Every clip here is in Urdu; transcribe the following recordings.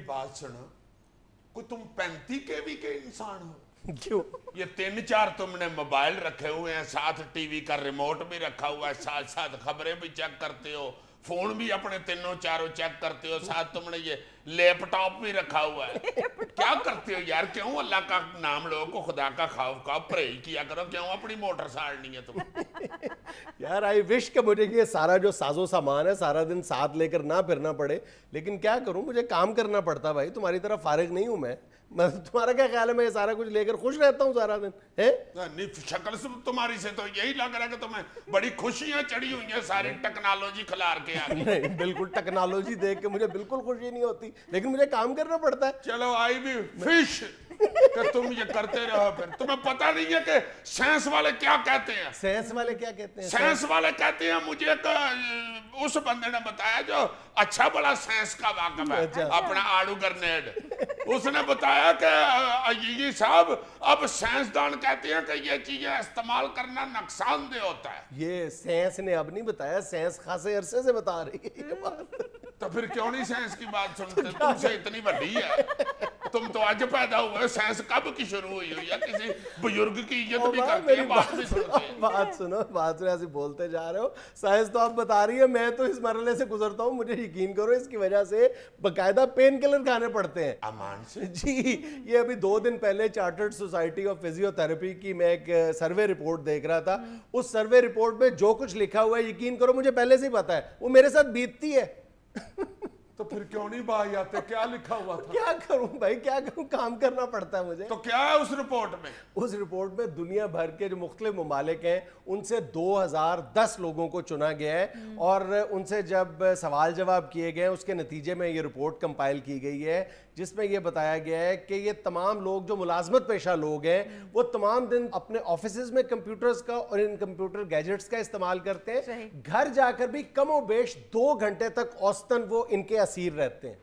بات سنو, کوئی تم 35 kV کے انسان ہو؟ کیوں؟ یہ 3-4 تم نے موبائل رکھے ہوئے ہیں, ساتھ ٹی وی کا ریموٹ بھی رکھا ہوا ہے, ساتھ ساتھ خبریں بھی چیک کرتے ہو, فون بھی اپنے 3-4 چیک کرتے ہو, ساتھ تم نے یہ لیپ ٹاپ بھی رکھا ہوا ہے. کیا کرتے ہو یار؟ کیوں اللہ کا نام لو کو خدا کا خوف کا پرہیز کیا کرو, کیوں اپنی موٹر ساڑنی ہے تم؟ یار آئی وش کہ مجھے یہ سارا جو ساز و سامان ہے سارا دن ساتھ لے کر نہ پھرنا پڑے, لیکن کیا کروں, مجھے کام کرنا پڑتا بھائی, تمہاری طرح فارغ نہیں ہوں میں. تمہارا کیا خیال ہے میں یہ سارا کچھ لے کر خوش رہتا ہوں سارا دن ہے؟ شکل سے تمہاری سے تو یہی لگ رہا ہے کہ تمہیں بڑی خوشیاں چڑھی ہوئی ہیں ساری ٹیکنالوجی کھلار کے آگے. نہیں بالکل ٹیکنالوجی دیکھ کے مجھے بالکل خوشی نہیں ہوتی, لیکن مجھے کام کرنا پڑتا ہے. چلو آئی بھی فش کہ تم یہ کرتے رہو. پھر تمہیں پتہ نہیں ہے کہ سائنس والے کیا کہتے ہیں؟ سائنس والے کیا کہتے ہیں؟ سائنس والے کہتے ہیں, مجھے اس بندے نے بتایا جو اچھا بڑا سائنس کا واقف ہے, اپنا آڑو گرنیڈ, اس نے بتایا کہ عزیزی صاحب اب سائنسدان کہتے ہیں کہ یہ چیزیں استعمال کرنا نقصان دہ ہوتا ہے. یہ سائنس نے اب نہیں بتایا, سائنس خاصے عرصے سے بتا رہی ہے یہ بات. تو پھر کیوں نہیں سائنس کی بات سنتے؟ تم سے اتنی بڑی ہے, تم تو آج پیدا ہوئے, سائنس کب کی شروع ہوئی ہوئی ہے, کسی بزرگ کی عزت بھی کرتے ہیں, بات بھی سنتے ہیں. بات سنو ایسے بولتے جا رہے ہو, سائنس تو آپ بتا رہی ہے, میں تو اس مرحلے سے گزرتا ہوں, مجھے یقین کرو اس کی وجہ سے باقاعدہ پین کلر کھانے پڑتے ہیں. امان سے جی, یہ ابھی 2 دن پہلے chartered society of physio therapy کی میں ایک سروے رپورٹ دیکھ رہا تھا. اس سروے رپورٹ میں جو کچھ لکھا ہوا ہے یقین کرو مجھے پہلے سے ہی پتا ہے, وہ میرے ساتھ بیتتی ہے. تو پھر کیوں نہیں باہر آتے؟ کیا لکھا ہوا تھا؟ کیا کروں بھائی, کیا کروں, کام کرنا پڑتا ہے مجھے. تو کیا ہے اس رپورٹ میں؟ اس رپورٹ میں دنیا بھر کے جو مختلف ممالک ہیں ان سے 2010 لوگوں کو چنا گیا ہے, اور ان سے جب سوال جواب کیے گئے اس کے نتیجے میں یہ رپورٹ کمپائل کی گئی ہے, جس میں یہ بتایا گیا ہے کہ یہ تمام لوگ جو ملازمت پیشہ لوگ ہیں وہ تمام دن اپنے آفیسز میں کمپیوٹرز کا اور ان کمپیوٹر گیجٹس کا استعمال کرتے ہیں, گھر جا کر بھی کم و بیش 2 گھنٹے تک اوسطاً وہ ان کے اسیر رہتے ہیں.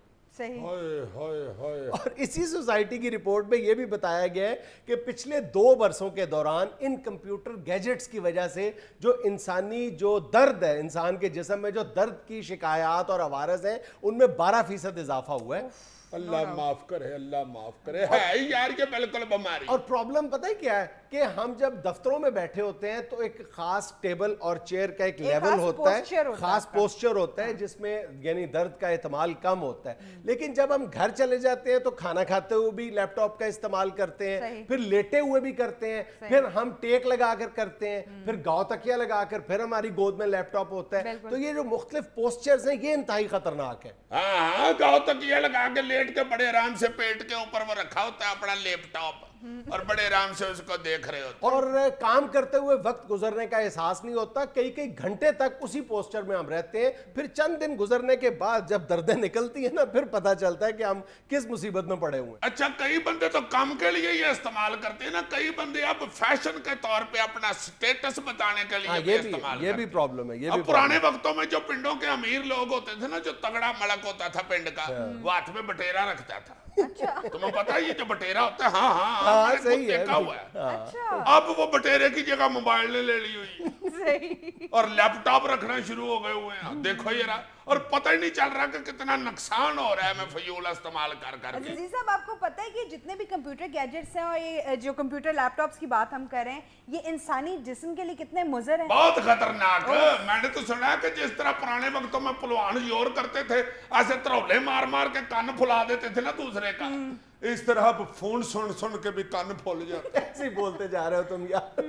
اور اسی سوسائٹی کی رپورٹ میں یہ بھی بتایا گیا ہے کہ پچھلے 2 برسوں کے دوران ان کمپیوٹر گیجٹس کی وجہ سے جو انسانی جو درد ہے, انسان کے جسم میں جو درد کی شکایات اور عوارض ہیں ان میں 12% اضافہ ہوا ہے. اللہ معاف کرے, اللہ معاف کرے, ہے یار یہ بالکل بیماری. اور پرابلم پتہ ہے کیا ہے کہ ہم جب دفتروں میں بیٹھے ہوتے ہیں تو ایک خاص ٹیبل اور چیئر کا ایک لیول ہوتا ہے, خاص پوسچر ہوتا ہے جس میں یعنی درد کا احتمال کم ہوتا ہے. لیکن جب ہم گھر چلے جاتے ہیں تو کھانا کھاتے ہوئے بھی لیپ ٹاپ کا استعمال کرتے ہیں, پھر لیٹے ہوئے بھی کرتے ہیں, پھر ہم ٹیک لگا کر کرتے ہیں, پھر گاؤ تکیا لگا کر پھر ہماری گود میں لیپ ٹاپ ہوتا ہے. تو یہ جو مختلف پوسچرز ہیں یہ انتہائی خطرناک ہے. ہاں گاؤ تکیا لگا کے لیٹ کے بڑے آرام سے پیٹ کے اوپر وہ رکھا ہوتا ہے اپنا لیپ ٹاپ, اور بڑے آرام سے اس کو دیکھ رہے ہوتے ہیں, اور کام کرتے ہوئے وقت گزرنے کا احساس نہیں ہوتا. کئی گھنٹے تک اسی پوسچر میں ہم رہتے ہیں, پھر چند دن گزرنے کے بعد جب دردیں نکلتی ہیں نا پھر پتہ چلتا ہے کہ ہم کس مصیبت میں پڑے ہوئے ہیں. اچھا کئی بندے تو کام کے لیے یہ استعمال کرتے ہیں نا, کئی بندے اب فیشن کے طور پہ اپنا سٹیٹس بتانے کے لیے بھی استعمال کرتے ہیں. یہ بھی پرابلم ہے. اب پرانے وقتوں میں جو پنڈوں کے امیر لوگ ہوتے تھے نا, جو تگڑا ملک ہوتا تھا پنڈ کا, وہ ہاتھ میں بٹیرا رکھتا تھا. تمہیں پتا یہ جو بٹیرا ہوتا ہے, ہاں صحیح ہے, دیکھا ہوا ہے. اب وہ بٹیرے کی جگہ موبائل نے لے لی ہوئی اور لیپ ٹاپ رکھنا شروع ہو گئے ہوئے ہیں. دیکھو یہ رہا, اور پتہ ہی نہیں چل رہا کہ کتنا نقصان ہو رہا ہے میں فضول استعمال کر کے. عزیز صاحب آپ کو پتہ ہے کہ جتنے بھی کمپیوٹر گیجٹس ہیں اور یہ جو کمپیوٹر لیپ ٹاپس کی بات ہم کر رہے ہیں, یہ انسانی جسم کے لیے کتنے مضر ہیں؟ بہت خطرناک. میں نے تو سنا ہے کہ جس طرح پرانے وقتوں میں پلوان زور کرتے تھے, ایسے ترولے مار مار کے کان پھلا دیتے تھے نا دوسرے کا, اس طرح فون سن کے بھی کان پھول جاتے. ایسے ہی بولتے جا رہے ہو تم یار.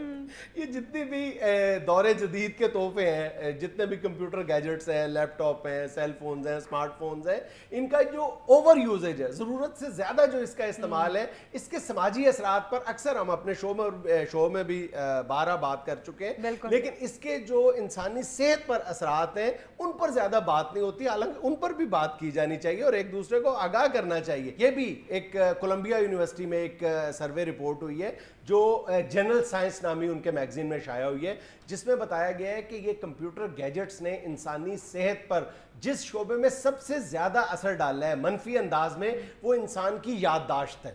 یہ جتنی بھی دور جدید کے تحفے ہیں, جتنے بھی کمپیوٹر گیجٹس ہیں, لیپ ٹاپ ہیں, سیل فونز ہیں, اسمارٹ فونز ہیں, ان کا جو اوور یوزیج ہے, ضرورت سے زیادہ جو اس کا استعمال ہے, اس کے سماجی اثرات پر اکثر ہم اپنے شو میں بھی بارہ بات کر چکے ہیں, لیکن اس کے جو انسانی صحت پر اثرات ہیں ان پر زیادہ بات نہیں ہوتی. حالانکہ ان پر بھی بات کی جانی چاہیے اور ایک دوسرے کو آگاہ کرنا چاہیے. یہ بھی ایک کولمبیا یونیورسٹی میں ایک سروے رپورٹ ہوئی ہے جو جنرل سائنس نامی ان کے میگزین میں شائع ہوئی ہے, جس میں بتایا گیا ہے کہ یہ کمپیوٹر گیجٹس نے انسانی صحت پر جس شعبے میں سب سے زیادہ اثر ڈالا ہے منفی انداز میں, وہ انسان کی یادداشت ہے.